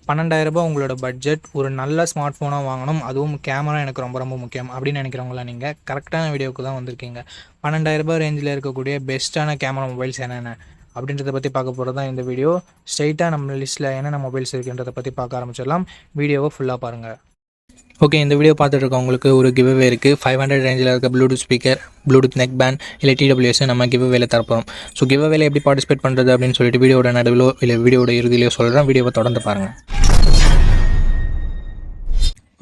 12,000 உங்களோட பட்ஜெட், ஒரு நல்ல ஸ்மார்ட் ஃபோனாக வாங்கணும், அதுவும் கேமரா எனக்கு ரொம்ப ரொம்ப முக்கியம் அப்படின்னு நினைக்கிறவங்களா நீங்கள் கரெக்டான வீடியோவுக்கு தான் வந்திருக்கீங்க. 12,000 ரேஞ்சில் இருக்கக்கூடிய பெஸ்ட்டான கேமரா மொபைல்ஸ் என்னென்ன அப்படின்றத பற்றி பார்க்க போகிறது தான் இந்த வீடியோ. ஸ்ட்ரைட்டாக நம்ம லிஸ்ட்டில் என்னென்ன மொபைல்ஸ் இருக்குன்றதை பற்றி பார்க்க ஆரம்பிச்சிடலாம். வீடியோவை ஃபுல்லாக பாருங்கள். ஓகே, இந்த வீடியோ பார்த்துட்டு இருக்கவங்களுக்கு ஒரு கிவ்அவே இருக்குது. 500 ரேஞ்சில் இருக்க Bluetooth speaker, Bluetooth neck band இல்லை டிடபிள்யூஎஸ் நம்ம கிவ்அவேல தரப்போம். ஸோ கிவ்அவேல எப்படி பார்ட்டிசிபேட் பண்ணுறது அப்படின்னு சொல்லிட்டு வீடியோட நடுவிலோ இல்லை வீடியோட இறுதியிலையோ சொல்கிறேன். வீடியோவை தொடர்ந்து பாருங்கள்.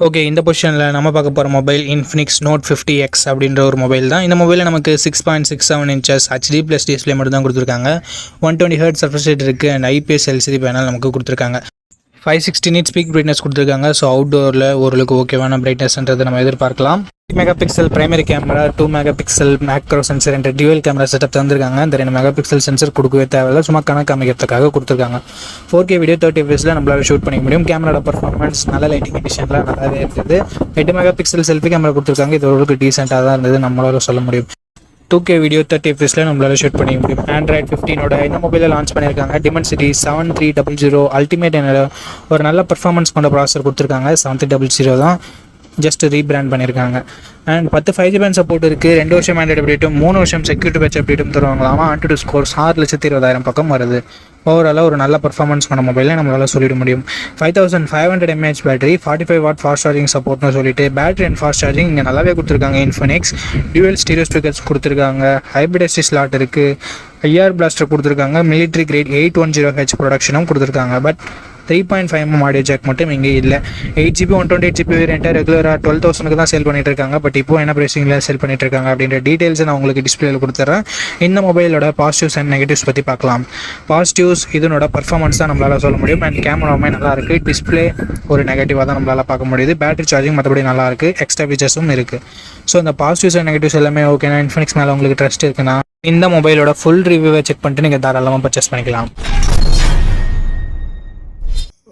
ஓகே, இந்த பொசிஷனில் நம்ம பார்க்க போகிற மொபைல் இன்ஃபினிக்ஸ் நோட் 50X அப்படின்ற ஒரு மொபைல் தான். இந்த மொபைலில் நமக்கு 6.67 inches HD+ டிஸ்பிளே மட்டும் தான் கொடுத்துருக்காங்க. 120 Hz refresh rate இருக்குது அண்ட் IPS LCD பேனல் நமக்கு கொடுத்துருக்காங்க. 560 nit ஸ்பீக் பிரைட்னஸ் கொடுத்துருக்காங்க. ஸோ அவுட்டோரில் ஓரளவுக்கு ஓகேவான பிரைட்னஸ்ன்றதை நம்ம எதிர்பார்க்கலாம். 3 megapixel primary camera, 2 megapixel macro sensor என்ற டியூவல் கேமரா செட்டப் தந்திருக்காங்க. இந்த 2 மெகாபிக்சல் சென்சர் கொடுக்கவே தேவையில்லை, சும்மா கணக்கு அமைக்கிறதுக்காக கொடுத்துருக்காங்க. 4K வீடியோ 30 fps நம்மளால் ஷூட் பண்ணிக்க முடியும். கேமராட பர்ஃபார்மன்ஸ் நல்ல லைட்டிங் கண்டிஷனில் நல்லாவே இருக்குது. 8 மெகாபிக்சல் செல்ஃபி கேமரா கொடுத்துருக்காங்க. இது ஓரளவுக்கு டீசெண்டாக தான் இருந்தது, நம்மளால சொல்ல முடியும். 2K வீடியோ 30 fps நம்மளால ஷூட் பண்ணிக்க முடியும். Android 15 இந்த மொபைலில் லான்ச் பண்ணியிருக்காங்க. Dimensity 7300 அல்டிமேட் என்னோட ஒரு நல்ல பர்ஃபார்மன்ஸ் கொண்ட ப்ராசஸர் கொடுத்துருக்காங்க. 7300 தான் ஜஸ்ட் ரீபிராண்ட் பண்ணியிருக்காங்க. அண்ட் 10 5G பேண்ட் சப்போர்ட் இருக்குது. 2 வருஷம் ஆண்ட்ராய்டு அப்டேட்டும் 3 வருஷம் செக்யூரிட்டி பேட்ச் அப்டேட்டும் தருவாங்களாமா. AnTuTu ஸ்கோர்ஸ் 6,20,000 பக்கம் வருது. ஓவராலாக ஒரு நல்ல பர்ஃபார்மன்ஸ் கொண்ட மொபைலில் நம்மளால் சொல்லிட முடியும். 5500 mAh battery, 45 watt fast charging சப்போர்ட்னு சொல்லிட்டு பேட்டரி அண்ட் ஃபாஸ்ட் சார்ஜிங் இங்கே நல்லாவே கொடுத்துருக்காங்க. இன்ஃபினிக்ஸ் டியூவல் ஸ்டீரியோ ஸ்பீக்கர்ஸ் கொடுத்துருக்காங்க. ஹைப்ரிட் எஸ்டி ஸ்லாட் இருக்குது. IR பிளாஸ்டர் கொடுத்துருக்காங்க. மிலிட்ரி கிரேட் 810H ப்ரொடக்ஷனும் கொடுத்துருக்காங்க. பட் 3.5mm ஆடியோ ஜாக் மட்டும் இங்கே இல்லை. 8GB 128GB வேரியண்ட்டாக ரெகுலராக 12,000 தான் சேல் பண்ணிட்டு இருக்காங்க. பட் இப்போ என்ன ப்ரைஸிங்கில் சேல் பண்ணிட்டு இருக்காங்க அப்படின்ற டீட்டெயில்ஸை நான் உங்களுக்கு டிஸ்பிளேல கொடுத்துட்றேன். இந்த மொபைலோட பாசிட்டிவ்ஸ் அண்ட் நெகட்டிவ்ஸ் பற்றி பார்க்கலாம். பாசிட்டிவ்ஸ் இதனோட பர்ஃபார்மன்ஸ் தான் நம்மளால் சொல்ல முடியும். அண்ட் கேமராவுமே நல்லா இருக்குது. டிஸ்பிளே ஒரு நெகட்டிவாக தான் நம்மளால் பார்க்க முடியுது. பேட்டரி சார்ஜிங் மற்றபடி நல்லா இருக்குது. எக்ஸ்ட்ரா ஃபீச்சர்ஸும் இருக்குது. ஸோ இந்த பாசிட்டிவ்ஸ் அண்ட் நெகட்டிவ்ஸ் எல்லாமே ஓகேனா, இன்ஃபினிக்ஸ் மேலே உங்களுக்கு ட்ரஸ்ட் இருக்குன்னா இந்த மொபைலோட ஃபுல் ரிவ்யூவை செக் பண்ணிட்டு நீங்கள் தாராளமாக பர்ச்சேஸ் பண்ணிக்கலாம்.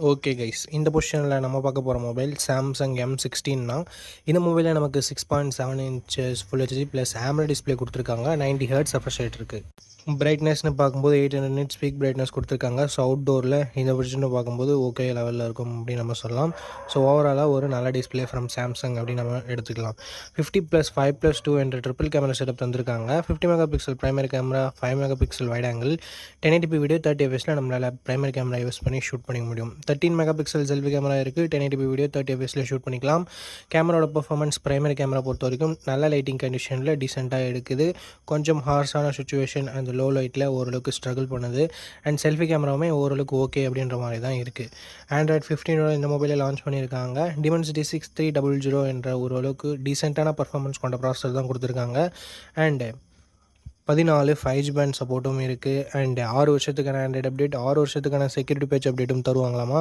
ஓகே கைஸ், இந்த பொசிஷனில் நம்ம பார்க்க போகிற மொபைல் சாம்சங் M16 தான். இந்த மொபைலில் நமக்கு 6.7 inches full HD plus AMOLED display கொடுத்துருக்காங்க. 90 Hz refresh rate இருக்குது. பிரைட்னஸ்னு பார்க்கும்போது 800 nit ஸ்பீக் பிரைட்னஸ் கொடுத்துருக்காங்க. ஸோ அவுட்டோரில் இந்த பொசிஷனை பார்க்கும்போது ஓகே லெவலில் இருக்கும் அப்படின்னு நம்ம சொல்லலாம். ஸோ ஓவராலாக ஒரு நல்ல டிஸ்பிளே ஃப்ரம் சாம்சங் அப்படின்னு நம்ம எடுத்துக்கலாம். 50+5+2 என்ற ட்ரிபிள் கேமரா செட்டப் தந்திருக்காங்க. 50 megapixel primary camera, 5 megapixel wide angle, 1080p video 30 fps நம்மளால் பிரைமரி கேமரா யூஸ் பண்ணி ஷூட் பண்ணிக்க முடியும். 13 மெகாபிக்சல் செல்ஃபி கேமரா இருக்குது. 1080p வீடியோ 30 fps ஷூட் பண்ணிக்கலாம். கேமராவோட பர்ஃபார்மன்ஸ் பிரைமரி கேமரா பொறுத்த வரைக்கும் நல்ல லைட்டிங் கண்டிஷனில் டீசெண்டாக எடுக்குது. கொஞ்சம் ஹார்ஷான சுச்சுவேஷன் அந்த லோ லைட்டில் ஓரளவுக்கு ஸ்ட்ரகிள் பண்ணுது. அண்ட் செல்ஃபி கேமராவுமே ஓரளவுக்கு ஓகே அப்படின்ற மாதிரி தான் இருக்குது. Android 15 இந்த மொபைலில் லான்ச் பண்ணியிருக்காங்க. Dimensity 6300 என்ற ஓரளவுக்கு டீசெண்டான பர்ஃபார்மன்ஸ் கொண்ட ப்ராசஸர் தான் கொடுத்துருக்காங்க. அண்டு 14 5G பேண்ட் சப்போர்ட்டும் இருக்குது. அண்ட் 6 வருஷத்துக்கான ஆண்ட்ராய்டு அப்டேட், 6 வருஷத்துக்கான செக்யூரிட்டி பேட்ச் அப்டேட்டும் தருவாங்களாமா.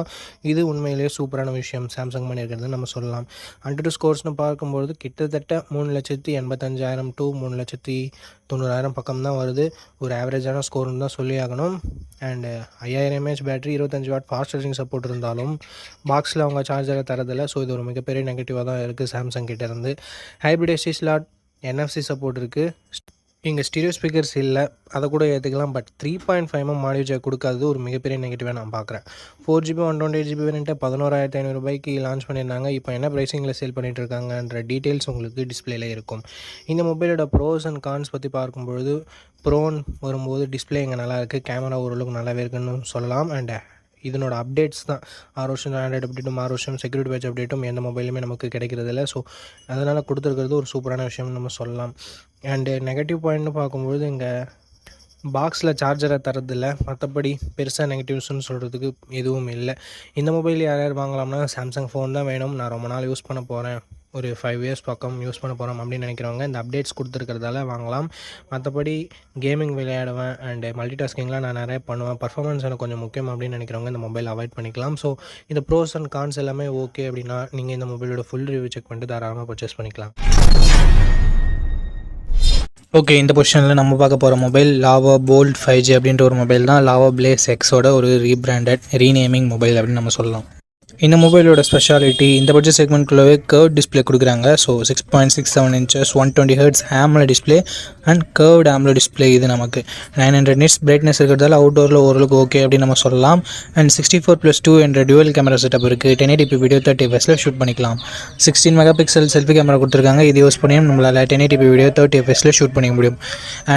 இது உண்மையிலேயே சூப்பரான விஷயம் சாம்சங் பண்ணியிருக்கிறது நம்ம சொல்லலாம். AnTuTu ஸ்கோர்ஸ்னு பார்க்கும்போது கிட்டத்தட்ட 3,85,000 to 3,90,000 பக்கம் தான் வருது. ஒரு ஆவரேஜான ஸ்கோர்னு தான் சொல்லி ஆகணும். And 5000 mAh battery, 25 what fast charging support இருந்தாலும் பாக்ஸில் அவங்க சார்ஜரை தரதில்லை. ஸோ இது ஒரு மிகப்பெரிய நெகட்டிவாக தான் இருக்குது சாம்சங் கிட்டேருந்து. Hybrid SD slot, NFC support இருக்குது. இங்கே ஸ்டீரியோ ஸ்பீக்கர்ஸ் இல்லை, அதை கூட ஏற்றுக்கலாம். பட் 3.5mm ஆடியோ ஜாக் கொடுக்காதது ஒரு மிகப்பெரிய நெகட்டிவாக நான் பார்க்குறேன். 4GB 128GB வேரியண்ட்டை 11,500 ரூபாய்க்கு லான்ச் பண்ணியிருந்தாங்க. இப்போ என்ன ப்ரைஸிங்கில் சேல் பண்ணிகிட்டு இருக்காங்கன்ற டீட்டெயில்ஸ் உங்களுக்கு டிஸ்பிளேல இருக்கும். இந்த மொபைலோட ப்ரோஸ் அண்ட் கான்ஸ் பற்றி பார்க்கும்பொழுது, ப்ரோன்னு வரும்போது டிஸ்பிளே இங்கே நல்லாயிருக்கு, கேமரா ஓரளவுக்கு நல்லாவே இருக்குன்னு சொல்லலாம். அண்ட் இதனோட அப்டேட்ஸ் தான் 6 வருஷம் ஆண்ட்ராய்டு அப்டேட்டும் 6 வருஷம் செக்யூரிட்டி பேட்ச் அப்டேட்டும் எந்த மொபைலுமே நமக்கு கிடைக்கிறதில்ல. ஸோ அதனால் கொடுத்துருக்கிறது ஒரு சூப்பரான விஷயம்னு நம்ம சொல்லலாம். அண்டு நெகட்டிவ் பாயிண்ட்னு பார்க்கும்போது இங்கே பாக்ஸில் சார்ஜரை தரதில்ல. மற்றபடி பெருசாக நெகட்டிவ்ஸ்னு சொல்கிறதுக்கு எதுவும் இல்லை. இந்த மொபைல் யார் வாங்கலாம்னா சாம்சங் ஃபோன் தான் வேணும், நான் ரொம்ப நாள் யூஸ் பண்ண போகிறேன், ஒரு 5 years பக்கம் யூஸ் பண்ண போகிறோம் அப்படின்னு நினைக்கிறவங்க இந்த அப்டேட்ஸ் கொடுத்துருக்கிறதால வாங்கலாம். மற்றபடி கேமிங் விளையாடுவேன் அண்டு மல்டிடாஸ்கிங்லாம் நான் நிறைய பண்ணுவேன், பர்ஃபார்மன்ஸ் எனக்கு கொஞ்சம் முக்கியம் அப்படின்னு நினைக்கிறவங்க இந்த மொபைல் அவாய்ட் பண்ணிக்கலாம். ஸோ இந்த ப்ரோஸ் அண்ட் கான்ஸ் எல்லாமே ஓகே அப்படின்னா நீங்கள் இந்த மொபைலோட ஃபுல் ரிவ்யூ செக் பண்ணிட்டு தாராளமாக பர்ச்சேஸ் பண்ணிக்கலாம். ஓகே, இந்த பொசிஷனில் நம்ம பார்க்க போகிற மொபைல் லாவா போல்ட் 5G அப்படின்ற ஒரு மொபைல் தான். லாவா பிளேஸ் எக்ஸோட ஒரு ரீபிராண்டட் ரீநேமிங் மொபைல் அப்படின்னு நம்ம சொல்லலாம். இந்த மொபைலோட ஸ்பெஷாலிட்டி இந்த பட்ஜெட் செக்மெண்ட்குள்ளவே கர்வ் டிஸ்பிளே கொடுக்குறாங்க. So 6.67 inches 120 Hz AMOLED display and curved AMOLED display. இது நமக்கு 900 nits பிரைட்னஸ் இருக்கிறதால அவுட்டோரில் ஓரளவுக்கு ஓகே அப்படின்னு நம்ம சொல்லலாம். அண்ட் 64+2 என்ற டுவல் கேமரா செட்டப் இருக்குது. 1080p வீடியோ 30 fps ஷூட் பண்ணிக்கலாம். 16 மெகாபிக்சல் செல்ஃபி கேமரா கொடுத்துருக்காங்க. இது யூஸ் பண்ணியும் நம்மளால் 1080p வீடியோ 30 fps ஷூட் பண்ணிக்க முடியும்.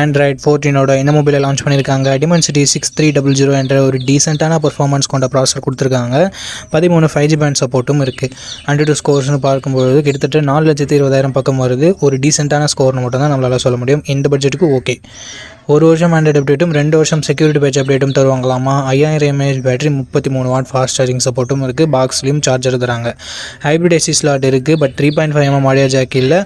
ஆண்ட்ராய்ட் 14 இந்த மொபைலை லான்ச் பண்ணியிருக்காங்க. Dimensity 6300 என்ற ஒரு டீசெண்டான பர்ஃபார்மன்ஸ் கொண்ட ப்ராசஸர் கொடுத்துருக்காங்க. 13 5G பேண்ட் சப்போர்ட்டும் இருக்குது. AnTuTu ஸ்கோர்ஸ்னு பார்க்கும்போது கிட்டத்தட்ட 4,20,000 பக்கம் வருது. ஒரு டீசெண்டான ஸ்கோர்னு மட்டும் தான் நம்மளால் சொல்ல முடியும். இந்த பட்ஜெட்டுக்கு ஓகே. 1 வருஷம் ஆண்ட்ராய்டு அப்டேட்டும் 2 வருஷம் செக்யூரிட்டி பேட்ச் அப்டேட்டும் தருவாங்களாமா. 5000 mAh battery 33 watt fast charging சப்போர்ட்டும் இருக்குது. பாக்ஸ்லேயும் சார்ஜர் தராங்க. ஹைப்ரிட் AC ஸ்லாட் இருக்குது. பட் 3.5 mm ஆடியோ ஜாக் இல்லை.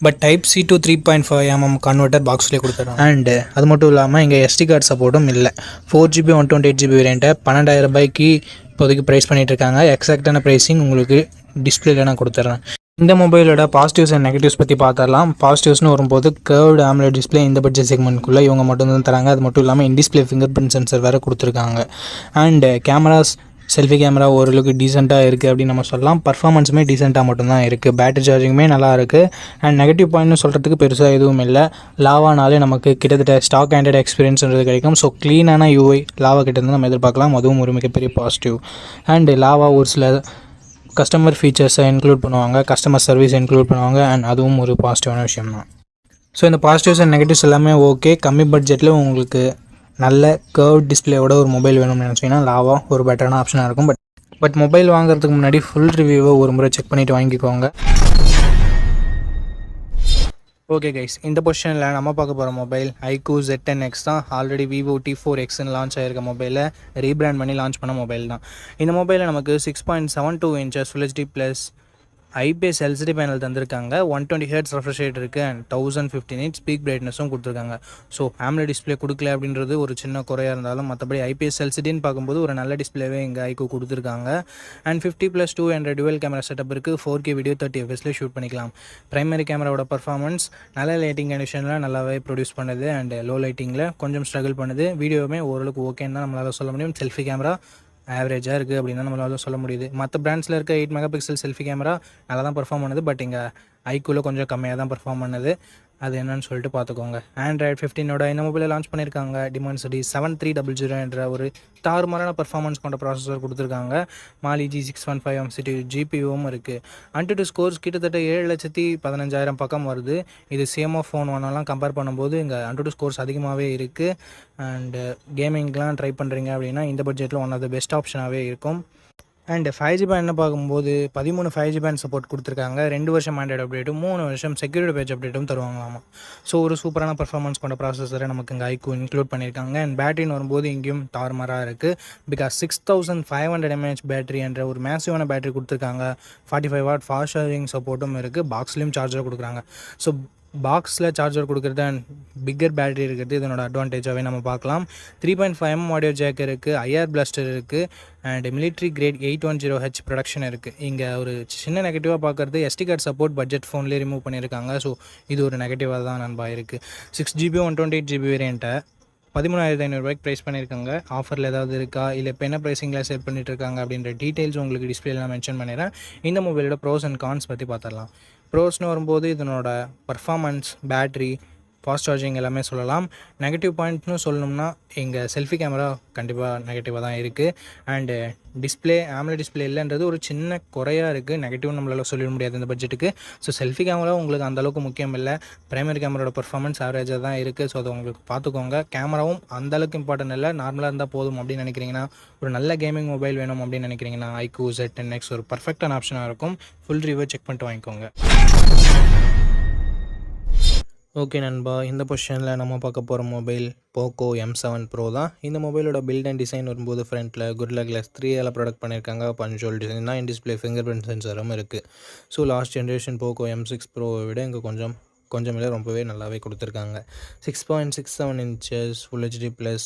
But Type-C to 3.5 mm converter பாக்ஸ்லேயே கொடுத்துருக்காங்க. அண்டு அது மட்டும் இல்லாமல் இங்கே SD கார்டு சப்போர்ட்டும் இல்லை. 4GB 128GB வேரியண்ட்டை 12,000 ரூபாய்க்கு இப்போதைக்கு ப்ரைஸ் பண்ணிகிட்ருக்காங்க. எக்ஸாக்டான ப்ரைஸிங் உங்களுக்கு டிஸ்பிளேல நான் கொடுத்துட்றேன். இந்த மொபைலோட பாசிட்டிவ்ஸ் அண்ட் நெகட்டிவ்ஸ் பற்றி பார்த்துடலாம். பாசிட்டிவ்ஸ்னு வரும்போது கர்வ்டு AMOLED டிஸ்பிளே இந்த பட்ஜெட் செக்மெண்ட்குள்ளே இவங்க மட்டும் தான் தராங்க. அது மட்டும் இல்லாமல் இன்டிஸ்பிளே ஃபிங்கர் பிரிண்ட் சென்சர் வேறு கொடுத்துருக்காங்க. அண்டு கேமராஸ் செல்ஃபி கேமரா ஓரளவுக்கு டீசெண்டாக இருக்குது அப்படின்னு நம்ம சொல்லலாம். பர்ஃபார்மன்ஸுமே டீசெண்டாக மட்டும்தான் இருக்குது. பேட்டரி சார்ஜிங்குமே நல்லா இருக்குது. அண்ட் நெகட்டிவ் பாயிண்ட்னு சொல்கிறதுக்கு பெருசாக எதுவும் இல்லை. லாவானாலே நமக்கு கிட்டத்தட்ட ஸ்டாக் ஆண்ட்ராய்டு எக்ஸ்பீரியன்ஸ்ன்றது கிடைக்கும். ஸோ க்ளீனான UI லாவா கிட்டேருந்து நம்ம எதிர்பார்க்கலாம். அதுவும் ஒரு மிகப்பெரிய பாசிட்டிவ். அண்டு லாவா ஒரு சில கஸ்டமர் ஃபீச்சர்ஸை இன்க்ளூட் பண்ணுவாங்க, கஸ்டமர் சர்வீஸ் இன்க்ளூட் பண்ணுவாங்க. அண்ட் அதுவும் ஒரு பாசிட்டிவான விஷயம் தான். ஸோ இந்த பாசிட்டிவ்ஸ் அண்ட் நெகட்டிவ்ஸ் எல்லாமே ஓகே. கம்மி பட்ஜெட்டில் உங்களுக்கு நல்ல கர்வ் டிஸ்பிளேயோட ஒரு மொபைல் வேணும்னு நினச்சிங்கன்னா லாவா ஒரு பெட்டரான ஆப்ஷனாக இருக்கும். பட் மொபைல் வாங்குறதுக்கு முன்னாடி ஃபுல் ரிவ்யூவை ஒரு முறை செக் பண்ணிவிட்டு வாங்கிக்கோங்க. ஓகே கைஸ், இந்த பொசிஷனில் நம்ம பார்க்க போகிற மொபைல் iQOO Z10X தான். ஆல்ரெடி Vivo T4Xன்னு லான்ச் ஆகிருக்க மொபைலை ரீபிராண்ட் பண்ணி லான்ச் பண்ண மொபைல் தான். இந்த மொபைலில் நமக்கு 6.72 inches Full HD plus IPS LCD panel தந்திருக்காங்க. 120 Hz ரெஃப்ரெஷ் ரேட் இருக்குது. அண்ட் 1050 nits பீக் பிரைட்னஸும் கொடுத்துருக்காங்க. ஸோ AMOLED டிஸ்பிளே கொடுக்கல அப்படின்றது ஒரு சின்ன குறையாக இருந்தாலும் மற்றபடி IPS LCDன்னு பார்க்கும்போது ஒரு நல்ல டிஸ்பிளேவே இங்கே iQOO கொடுத்துருக்காங்க. அண்ட் 50+2 என்ற டுவல் கேமரா செட்டப் இருக்குது. 4K வீடியோ 30 fps ஷூட் பண்ணிக்கலாம். பிரைமரி கேமராவோட பர்ஃபார்மன்ஸ் நல்ல லைட்டிங் கண்டிஷனில் நல்லாவே ப்ரொடியூஸ் பண்ணுது. அண்ட் லோ லைட்டிங்கில் கொஞ்சம் ஸ்ட்ரகிள் பண்ணுது. வீடியோவுமே ஓரளவுக்கு ஓகேன்னு தான் நம்மளால் சொல்ல முடியும். செல்ஃபி கேமரா ஆவரேஜாக இருக்குது அப்படின்னு நம்மளால் சொல்ல முடியுது. மற்ற பிராண்ட்ஸில் இருக்க 8 மெகாபிக்சல் செல்ஃபி கேமரா நல்லா தான் பர்ஃபார்ம் பண்ணுது. பட் இங்கே iQOOவில் கொஞ்சம் கம்மியாக தான் பர்ஃபார்ம் பண்ணுது. அது என்னன்னு சொல்லிட்டு பார்த்துக்கோங்க. ஆண்ட்ராய்டு 15 இந்த மொபைலை லான்ச் பண்ணியிருக்காங்க. Dimensity 7300 என்ற ஒரு தாறுமாறான பர்ஃபார்மன்ஸ் கொண்ட ப்ராசஸர் கொடுத்துருக்காங்க. Mali G615 MCU GPUவும் இருக்குது. AnTuTu ஸ்கோர்ஸ் கிட்டத்தட்ட 7,15,000 பக்கம் வருது. இது CMO ஃபோன் ஒன்னெல்லாம் கம்பேர் பண்ணும்போது இங்கே AnTuTu ஸ்கோர்ஸ் அதிகமாகவே இருக்குது. அண்டு கேமிங்லாம் ட்ரை பண்ணுறீங்க அப்படின்னா இந்த பட்ஜெட்டில் ஒன் ஆஃப் த பெஸ்ட் ஆப்ஷனாகவே இருக்கும். அண்ட் 5G பேண்ட் பார்க்கும்போது 13 5G பேண்ட் சப்போர்ட் கொடுத்துருக்காங்க. 2 வருஷம் ஆண்ட்ராய்டு அப்டேட்டும் 3 வருஷம் செக்யூரிட்டி பேட்ச் அப்டேட்டும் தருவாங்களாமா. ஸோ ஒரு சூப்பரான பர்ஃபார்மன்ஸ் கொண்ட ப்ராசஸரை நமக்கு இங்கே iQOO இன்க்ளூட் பண்ணியிருக்காங்க. அண்ட் பேட்டரின்னு வரும்போது இங்கேயும் தாறுமாறாக இருக்குது. பிகாஸ் 6500 mAh பேட்டரி என்ற ஒரு மேசிவான பேட்டரி கொடுத்துருக்காங்க. 45 வாட் ஃபாஸ்ட் சார்ஜிங் சப்போர்ட்டும் இருக்குது. பாக்ஸ்லேயும் சார்ஜர் கொடுக்குறாங்க. ஸோ பாக்ஸில் சார்ஜர் கொடுக்குறது அண்ட் பிக்கர் பேட்டரி இருக்கிறது இதனோட அட்வான்டேஜாகவே நம்ம பார்க்கலாம். 3.5 mm ஆடியோ ஜாக் இருக்குது. IR பிளாஸ்டர் இருக்குது. And military grade 810H production இருக்குது. இங்கே ஒரு சின்ன நெகட்டிவாக பார்க்குறது SD கார்டு சப்போர்ட் பட்ஜெட் ஃபோன்லேயே ரிமூவ் பண்ணியிருக்காங்க. ஸோ இது ஒரு நெகட்டிவாக தான் நண்பா இருக்குது. 6GB 128GB வேரியண்ட்டை 13,500 ப்ரைஸ் பண்ணியிருக்காங்க. ஆஃபரில் ஏதாவது இருக்கா இல்லை இப்போ என்ன ப்ரைஸிங்கில் சேல் பண்ணிட்டு இருக்காங்க அப்படின்ற டீட்டெயில்ஸ் உங்களுக்கு டிஸ்பிளேல நான் மென்ஷன் பண்ணிடுறேன். இந்த மொபைலோட ப்ரோஸ் அண்ட் கான்ஸ் பற்றி பார்த்துடலாம். ப்ரோஸ்னு வரும்போது இதனோட பர்ஃபார்மன்ஸ், பேட்ரி, ஃபாஸ்ட் சார்ஜிங் எல்லாமே சொல்லலாம். நெகட்டிவ் பாயிண்ட்னு சொல்லணும்னா இங்கே செல்ஃபி கேமரா கண்டிப்பாக நெகட்டிவாக தான் இருக்குது. அண்டு டிஸ்பிளே AMOLED டிஸ்பிளே இல்லைன்றது ஒரு சின்ன குறையாக இருக்குது. நெகட்டிவ் நம்மளால் சொல்லிட முடியாது இந்த பட்ஜெட்டுக்கு. ஸோ செல்ஃபி கேமரா உங்களுக்கு அந்தளவுக்கு முக்கியம் இல்லை. பிரைமரி கேமராவோட பர்ஃபார்மன்ஸ் ஆவரேஜாக தான் இருக்குது. ஸோ அதை உங்களுக்கு பார்த்துக்கோங்க. கேமராவும் அந்தளவுக்கு இம்பார்ட்டன்ட் இல்லை, நார்மலாக இருந்தால் போதும் அப்படின்னு நினைக்கிறீங்கன்னா, ஒரு நல்ல கேமிங் மொபைல் வேணும் அப்படின்னு நினைக்கிறீங்கன்னா iQOO Z10X ஒரு பர்ஃபெக்டான ஆப்ஷனாக இருக்கும். ஃபுல் ரிவ்யூ செக் பண்ணிட்டு வாங்கிக்கோங்க. ஓகே நண்பா, இந்த பொசிஷனில் நம்ம பார்க்க போகிற மொபைல் போக்கோ M7 Pro தான். இந்த மொபைலோட பில்ட் அண்ட் டிசைன் வரும்போது ஃப்ரண்ட்டில் Gorilla Glass 3 ப்ராடக்ட் பண்ணியிருக்காங்க. பஞ்சுவல் டிசைன் தான். இன் டிஸ்பிளே ஃபிங்கர் பிரிண்ட் சென்சரும் இருக்குது. So last generation Poco M6 Pro-வை விட இங்கே கொஞ்சம் இல்லை ரொம்பவே நல்லாவே கொடுத்துருக்காங்க. 6.67 inches Full HD plus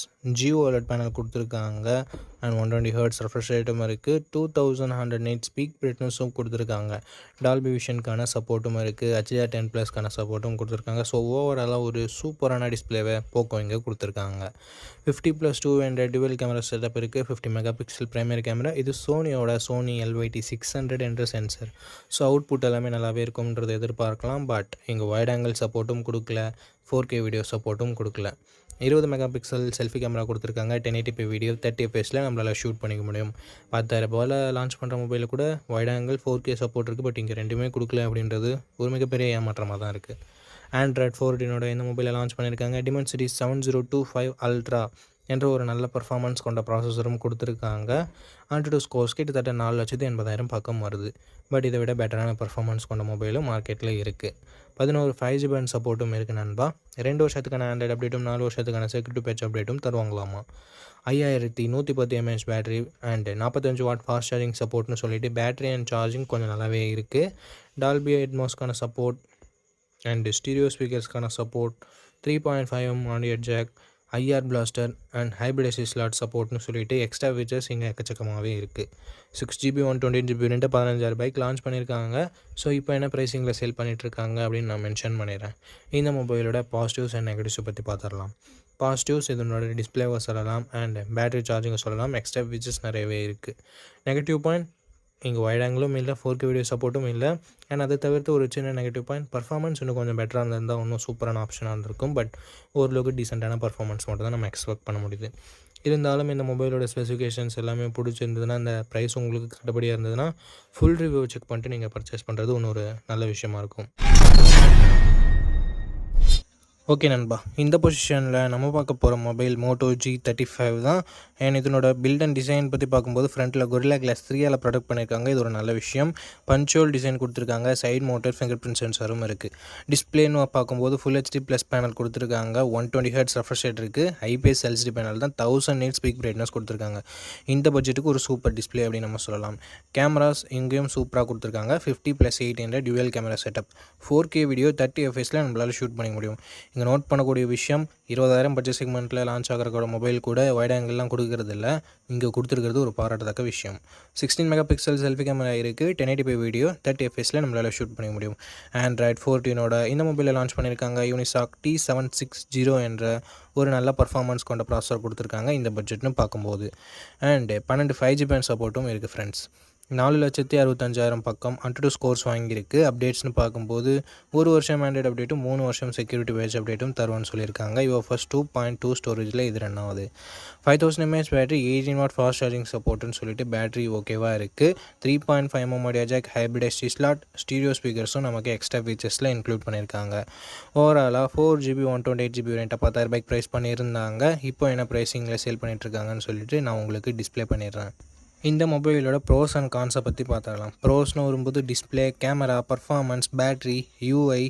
OLED panel கொடுத்துருக்காங்க. அண்ட் 120 ஹெர்ட்ஸ் ரெஃப்ரெஷ் ரேட்டும் இருக்குது. 2100 நைட் ஸ்பீக் பிரைட்னஸும் கொடுத்துருக்காங்க. டால்பி விஷனுக்கான சப்போர்ட்டும் இருக்குது. HDR10+க்கான சப்போர்ட்டும் கொடுத்துருக்காங்க. ஸோ ஓவராலாக ஒரு சூப்பரான டிஸ்பிளேவை போக்கோ இங்கே கொடுத்துருக்காங்க. 50+2 என்ற டுவெல் கேமரா செட்டப் இருக்குது. 50 மெகா பிக்சல் பிரைமரி கேமரா. இது சோனி LYT600 என்ற சென்சர். ஸோ அவுட்புட் எல்லாமே நல்லாவே இருக்கும்ன்றது எதிர்பார்க்கலாம். பட் இங்கே வைட் ஆங்கிள் சப்போர்ட்டும் கொடுக்கல, 4K வீடியோ சப்போர்ட்டும் கொடுக்கல. 20 மெகா பிக்சல் செல்ஃபி கேமரா கொடுத்துருக்காங்க. 1080p வீடியோ 30 fps நம்மளால் ஷூட் பண்ணிக்க முடியும். 10,000 ரூபாயில் லான்ச் பண்ணுற மொபைலில் கூட வைட் ஆங்கிள் 4K சப்போர்ட் இருக்குது. பட் இங்கே ரெண்டுமே கொடுக்கல அப்படின்றது ஒரு மிகப்பெரிய ஏமாற்றமாக தான் இருக்குது. ஆண்ட்ராய்ட் 14 இந்த மொபைலை லான்ச் பண்ணியிருக்காங்க. Dimensity 7025 Ultra என்ற ஒரு நல்ல பர்ஃபார்மன்ஸ் கொண்ட ப்ராசஸரும் கொடுத்துருக்காங்க. AnTuTu ஸ்கோர்ஸ் கிட்டத்தட்ட 4,80,000 பக்கம் வருது. பட் இதை விட பெட்டரான பர்ஃபார்மன்ஸ் கொண்ட மொபைலும் மார்க்கெட்டில் இருக்குது. 11 5G பேண்ட் சப்போர்ட்டும் இருக்குது நண்பா. 2 வருஷத்துக்கான ஆண்ட்ராய்டு அப்டேட்டும் 4 வருஷத்துக்கான செக்யூரிட்டி பேட்ச் அப்டேட்டும் தருவாங்களாமா. 5110 mAh battery and 45 watt fast charging சப்போர்ட்னு சொல்லிட்டு பேட்டரி அண்ட் சார்ஜிங் கொஞ்சம் நல்லாவே இருக்குது. டால்பி அட்மாஸ்க்கான சப்போர்ட் அண்ட் ஸ்டீரியோ ஸ்பீக்கர்ஸ்க்கான support, 3.5mm audio jack, IR blaster and hybrid SD slot சப்போர்ட்னு சொல்லிட்டு எக்ஸ்ட்ரா ஃபீச்சர்ஸ் இங்கே எக்கச்சக்கமாகவே இருக்குது. 6GB 128GB வேரியண்ட்டை 15,000 ரூபாய்க்கு லான்ச் பண்ணியிருக்காங்க. ஸோ இப்போ என்ன ப்ரைஸிங்கில் சேல் பண்ணிகிட்ருக்காங்க அப்படின்னு நான் மென்ஷன் பண்ணிடுறேன். இந்த மொபைலோட பாசிட்டிவ்ஸ் அண்ட் நெகட்டிவ்ஸை பற்றி பார்த்துடலாம். பாசிட்டிவ்ஸ் இதனோட டிஸ்பிளேவை சொல்லலாம் அண்ட் பேட்டரி சார்ஜிங்கை சொல்லலாம். எக்ஸ்ட்ரா ஃபீச்சர்ஸ் நிறையவே இருக்குது. நெகட்டிவ் பாயிண்ட், இங்கே வைட் ஆங்கிளும் இல்லை, 4K வீடியோ சப்போர்ட்டும் இல்லை. அண்ட் அதை தவிர்த்து ஒரு சின்ன நெகட்டிவ் பாயிண்ட், பர்ஃபார்மன்ஸ் இன்னும் கொஞ்சம் பெட்டராக இருந்திருந்தால் இன்னும் சூப்பரான ஆப்ஷனாக இருந்திருக்கும். பட் ஓரளவுக்கு டீசெண்டான பர்ஃபார்மன்ஸ் மட்டும் தான் நம்ம எக்ஸ்பெக்ட் பண்ண முடியுது. இருந்தாலும் இந்த மொபைலோட ஸ்பெசிஃபிகேஷன்ஸ் எல்லாமே பிடிச்சிருந்ததுன்னா, இந்த ப்ரைஸ் உங்களுக்கு கட்டுப்படியாக இருந்ததுன்னா ஃபுல் ரிவ்யூ செக் பண்ணிட்டு நீங்கள் பர்ச்சேஸ் பண்ணுறது இன்னொரு நல்ல விஷயமா இருக்கும். ஓகே நண்பா, இந்த பொசிஷனில் நம்ம பார்க்க போகிற மொபைல் Moto G35 தான். அண்ட் இதனோட பில்ட் அண்ட் டிசைன் பற்றி பார்க்கும்போது ஃப்ரண்ட்டில் Gorilla Glass 3 ப்ரொடக்ட் பண்ணியிருக்காங்க. இது ஒரு நல்ல விஷயம். பஞ்சுவல் டிசைன் கொடுத்துருக்காங்க. சைட் மோட்டர் ஃபிங்கர் பிரிண்ட் சென்சாரும் இருக்குது. டிஸ்பிளேன்னு பார்க்கும்போது Full HD+ பேனல் கொடுத்துருக்காங்க. 120 Hz ரெஃப்ரெஷ் ரேட் இருக்குது. IPS LCD பேனல் தான். 1000 nits ஸ்பீக் பிரைட்னஸ் கொடுத்துருக்காங்க. இந்த பட்ஜெட்டுக்கு ஒரு சூப்பர் டிஸ்பிளே அப்படின்னு நம்ம சொல்லலாம். கேமராஸ் இங்கேயும் சூப்பராக கொடுத்துருக்காங்க. 50+8 என்ற dual camera setup. 4K video 30 fps நம்மளால் ஷூட் பண்ணிக்க முடியும். இங்கே நோட் பண்ணக்கூடிய விஷயம், 20,000 பட்ஜெட் செக்மெண்ட்டில் லான்ச் ஆகிற மொபைல் கூட வைட் ஆங்கிள்லாம் கொடுக்கறது இல்லை. இங்கே கொடுத்துருக்கிறது ஒரு பாராட்டத்தக்க விஷயம். 16 மெகா பிக்சல் செல்ஃபி கேமரா இருக்குது. 1080p வீடியோ 30 fps நம்மளால் ஷூட் பண்ணிக்க முடியும். ஆண்ட்ராய்ட் 14 இந்த மொபைலில் லான்ச் பண்ணியிருக்காங்க. Unisoc T760 என்ற ஒரு நல்ல பர்ஃபார்மன்ஸ் கொண்ட ப்ராசஸர் கொடுத்துருக்காங்க இந்த பட்ஜெட்னு பார்க்கும்போது. அண்டு 12 5G பேண்ட் சப்போர்ட்டும் இருக்குது ஃப்ரெண்ட்ஸ். 4,65,000 பக்கம் AnTuTu ஸ்கோர்ஸ் வாங்கியிருக்கு. அப்டேட்ஸ்னு பார்க்கும்போது 1 வருஷம் ஆண்ட்ராய்டு அப்டேட்டும் 3 வருஷம் செக்யூரிட்டி பேட்ச் அப்டேட்டும் தருவான்னு சொல்லியிருக்காங்க. UFS 2.2 ஸ்டோரேஜில் இது ரன் ஆகுது. 5000 mAh battery, 18 watt fast charging சப்போர்ட்னு சொல்லிட்டு பேட்டரி ஓகேவாக இருக்குது. 3.5mm audio jack, hybrid SD slot, stereo ஸ்பீக்கர்ஸும் நமக்கு எக்ஸ்ட்ரா ஃபீச்சர்ஸில் இன்க்ளூட் பண்ணியிருக்காங்க. ஓவராலாக 4GB 128GB வேரியண்ட்டை 10,000 ரூபாய்க்கு ப்ரைஸ் பண்ணியிருந்தாங்க. இப்போ என்ன ப்ரைஸிங்கில் சேல் பண்ணிகிட்ருக்காங்கன்னு சொல்லிட்டு நான் உங்களுக்கு டிஸ்பிளே பண்ணிடுறேன். இந்த மொபைலோட ப்ரோஸ் அண்ட் கான்ஸை பற்றி பார்த்துக்கலாம். ப்ரோஸ்னு வரும்போது display, camera, performance, battery, UI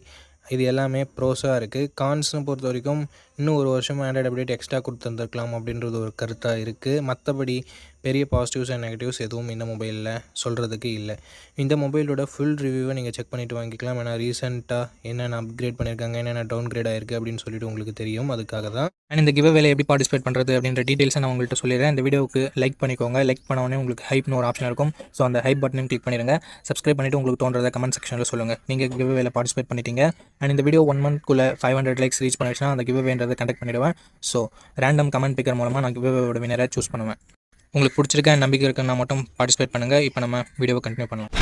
இது எல்லாமே ப்ரோஸாக இருக்குது. கான்ஸ்னு பொறுத்த வரைக்கும் இன்னும் 1 வருஷம் ஆண்ட்ராய்டு அப்டேட் எக்ஸ்ட்ரா கொடுத்துருந்துருக்கலாம் அப்படின்றது ஒரு கருத்தாக இருக்குது. மற்றபடி பெரிய பாசிட்டிவ்ஸ் அண்ட் நெகட்டிவ்ஸ் எதுவும் இந்த மொபைலில் சொல்கிறதுக்கு இல்லை. இந்த மொபைலோட ஃபுல் ரிவ்யூவை நீங்கள் செக் பண்ணிவிட்டு வாங்கிக்கலாம். ஏன்னா ரீசெண்டாக என்னென்ன அப்கிரேட் பண்ணியிருக்காங்க, என்னென்ன டவுன் கிரேட் ஆயிருக்கு அப்படின்னு சொல்லிட்டு உங்களுக்கு தெரியும். அதுக்காக தான். அண்ட் இந்த கிவ் அவேல எப்படி பார்ட்டிசிபேட் பண்ணுறது அப்படின்ற டீட்டெயில்ஸை நான் உங்கள்கிட்ட சொல்லிடுறேன். இந்த வீடியோவுக்கு லைக் பண்ணிக்கோங்க. லைக் பண்ணோடனே உங்களுக்கு ஹைப்னு ஒரு ஆப்ஷன் இருக்கும். ஸோ அந்த ஹைப் பட்டனையும் கிளிக் பண்ணிடுங்க. சப்ஸ்கிரைப் பண்ணிவிட்டு உங்களுக்கு தோன்றதை கமெண்ட் செக்ஷனில் சொல்லுங்கள். நீங்கள் கிவ் அவேல பார்ட்டிசிபேட் பண்ணிட்டீங்க. அண்ட் இந்த வீடியோ 1 மந்த்க்குள்ளே 500 லைக்ஸ் ரீச் பண்ணிடுச்சுன்னா அந்த கிவ் அவேன்றதை கண்டக்ட் பண்ணிவிடுவேன். ஸோ ரேண்டம் கமெண்ட் பிக்கர் மூலமாக நான் கிவ் அவேவோட வினரை சூஸ் பண்ணுவேன். உங்களுக்கு பிடிச்சிருக்க நம்பிக்கை இருக்குன்னா மட்டும் பார்ட்டிசிபேட் பண்ணுங்கள். இப்போ நம்ம வீடியோவை கண்டினியூ பண்ணலாம்.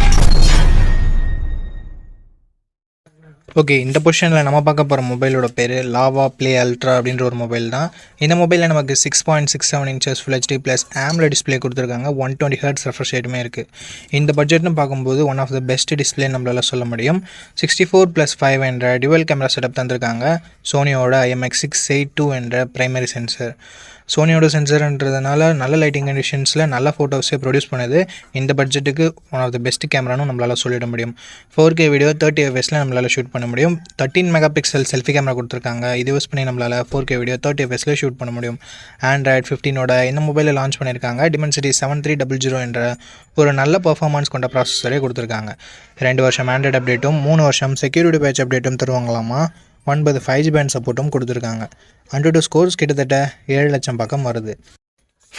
ஓகே, இந்த பொசிஷனில் நம்ம பார்க்க போகிற மொபைலோட பேர் லாவா ப்ளே அல்ட்ரா அப்படின்ற ஒரு மொபைல் தான். இந்த மொபைலில் நமக்கு 6.67 inches Full HD+ AMOLED display கொடுத்துருக்காங்க. 120 Hz ரெஃப்ரெஷ் ரேட்டுமே இருக்குது. இந்த பட்ஜெட்னு பார்க்கும்போது one of the best display நம்மளால் சொல்ல முடியும். 64+5 என்ற டுவெல் கேமரா செட்டப் தந்திருக்காங்க. சோனியோட IMX682 என்ற பிரைமரி சென்சர். சோனியோட சென்சர்ன்றதுனால நல்ல லைட்டிங் கண்டிஷன்ஸில் நல்ல ஃபோட்டோஸே ப்ரொடியூஸ் பண்ணுது. இந்த பட்ஜெட்டுக்கு ஒன் ஆஃப் த பெஸ்ட் கேமரானும் நம்மளால் சொல்லிட முடியும். 4K வீடியோ 30 fps நம்மளால் ஷூட் பண்ண முடியும். 13 மெகா பிக்சல் செல்ஃபி கேமரா கொடுத்துருக்காங்க. இது யூஸ் பண்ணி நம்மளால் 4K வீடியோ 30 fps ஷூட் பண்ண முடியும். ஆண்ட்ராய்ட் 15 இந்த மொபைலில் லான்ச் பண்ணியிருக்காங்க. Dimensity 7300 என்ற ஒரு நல்ல பர்ஃபார்மன்ஸ் கொண்ட ப்ராசஸரே கொடுத்துருக்காங்க. 2 வருஷம் ஆண்ட்ராய்டு அப்டேட்டும் 3 வருஷம் செக்யூரிட்டி பேட்ச் அப்டேட்டும் தருவாங்களாமா. 9 5G பேண்ட் சப்போர்ட்டும் கொடுத்துருக்காங்க. AnTuTu ஸ்கோர்ஸ் கிட்டத்தட்ட 7 லட்சம் பக்கம் வருது.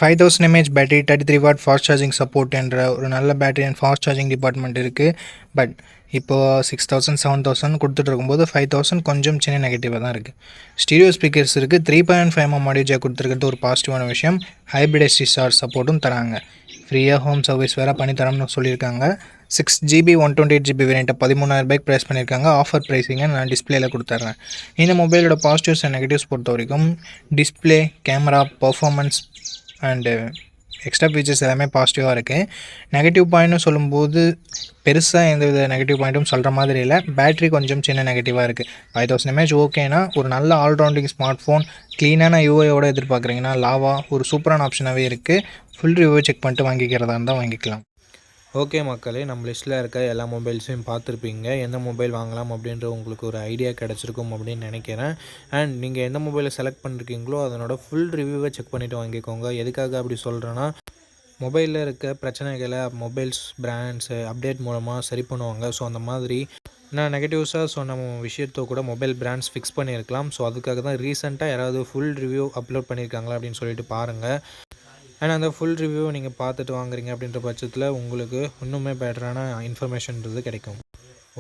5000 mAh battery 33 watt fast charging support என்ற ஒரு நல்ல battery and fast charging department இருக்குது. பட் இப்போது 6000 7000 கொடுத்துட்டு இருக்கும்போது 5000 கொஞ்சம் சின்ன நெகட்டிவாக தான் இருக்குது. ஸ்டீரியோ ஸ்பீக்கர்ஸ் இருக்குது. 3.5mm ஆடியோ ஜாக் கொடுத்துருக்கிறது ஒரு பாசிட்டிவான விஷயம். ஹைப்ரிட் எஸ்டி சப்போர்ட்டும் தராங்க. ஃப்ரீயாக ஹோம் சர்வீஸ் வேறு பண்ணித்தரோம்னு சொல்லியிருக்காங்க. 6GB 128GB வேரியண்ட்டை 13,000 ரூபாய்க்கு ப்ரைஸ் பண்ணியிருக்காங்க. ஆஃபர் ப்ரைஸிங்கை நான் டிஸ்பிளேயில் கொடுத்துட்றேன். இந்த மொபைலோட பாசிட்டிவ்ஸ் அண்ட் நெகட்டிவ்ஸ் பொறுத்த வரைக்கும் display, camera, performance and extra features எல்லாமே பாசிட்டிவாக இருக்குது. நெகட்டிவ் பாயிண்ட்னு சொல்லும்போது பெருசாக எந்தவித நெகட்டிவ் பாயிண்ட்டும் சொல்கிற மாதிரி இல்லை. பேட்டரி கொஞ்சம் சின்ன நெகட்டிவாக இருக்குது. 5000 mAh ஓகேனா ஒரு நல்ல ஆல்ரவுண்டிங் ஸ்மார்ட் ஃபோன் க்ளீனான யூஐயோட எதிர்பார்க்குறீங்கன்னா லாவா ஒரு சூப்பரான ஆப்ஷனாகவே இருக்குது. ஃபுல் ரிவ்யூ செக் பண்ணிட்டு வாங்கிக்கிறதா இருந்தால் வாங்கிக்கலாம். ஓகே மக்களே, நம்ம லிஸ்ட்டில் இருக்க எல்லா மொபைல்ஸையும் பார்த்துருப்பீங்க. எந்த மொபைல் வாங்கலாம் அப்படின்ற உங்களுக்கு ஒரு ஐடியா கிடச்சிருக்கும் அப்படின்னு நினைக்கிறேன். அண்ட் நீங்கள் எந்த மொபைலை செலக்ட் பண்ணிருக்கீங்களோ அதனோட ஃபுல் ரிவ்யூவை செக் பண்ணிவிட்டு வாங்கிக்கோங்க. எதுக்காக அப்படி சொல்கிறேன்னா, மொபைலில் இருக்க பிரச்சனைகளை மொபைல்ஸ் பிராண்ட்ஸு அப்டேட் மூலமாக சரி பண்ணுவாங்க. ஸோ அந்த மாதிரி நான் நெகட்டிவ்ஸாக சொன்ன விஷயத்தை கூட மொபைல் பிராண்ட்ஸ் ஃபிக்ஸ் பண்ணியிருக்கலாம். ஸோ அதுக்காக தான் ரீசெண்டாக யாராவது ஃபுல் ரிவ்யூ அப்லோட் பண்ணியிருக்காங்களா அப்படின்னு சொல்லிட்டு பாருங்கள். அண்ட் அந்த ஃபுல் ரிவ்யூவை நீங்கள் பார்த்துட்டு வாங்குறீங்க அப்படின்ற பட்சத்தில் உங்களுக்கு இன்னுமே பெட்டரான இன்ஃபர்மேஷன்றது கிடைக்கும்.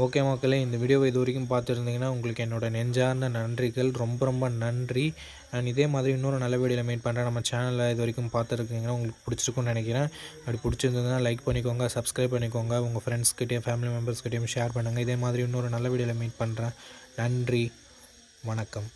ஓகே மக்களே, இந்த வீடியோவை இது வரைக்கும் பார்த்துருந்தீங்கன்னா உங்களுக்கு என்னோட நெஞ்சார்ந்த நன்றிகள். ரொம்ப ரொம்ப நன்றி. அண்ட் இதே மாதிரி இன்னொரு நல்ல வீடியோவில் மீட் பண்ணுறேன். நம்ம சேனலில் இது வரைக்கும் பார்த்துருக்கீங்கன்னா உங்களுக்கு பிடிச்சிருக்குன்னு நினைக்கிறேன். அப்படி பிடிச்சிருந்ததுன்னா லைக் பண்ணிக்கோங்க, சப்ஸ்கிரைப் பண்ணிக்கோங்க, உங்கள் ஃப்ரெண்ட்ஸ்கிட்டையும் ஃபேமிலி மெம்பர்ஸ்கிட்டையும் ஷேர் பண்ணுங்கள். இதே மாதிரி இன்னொரு நல்ல வீடியோவில் மீட் பண்ணுறேன். நன்றி, வணக்கம்.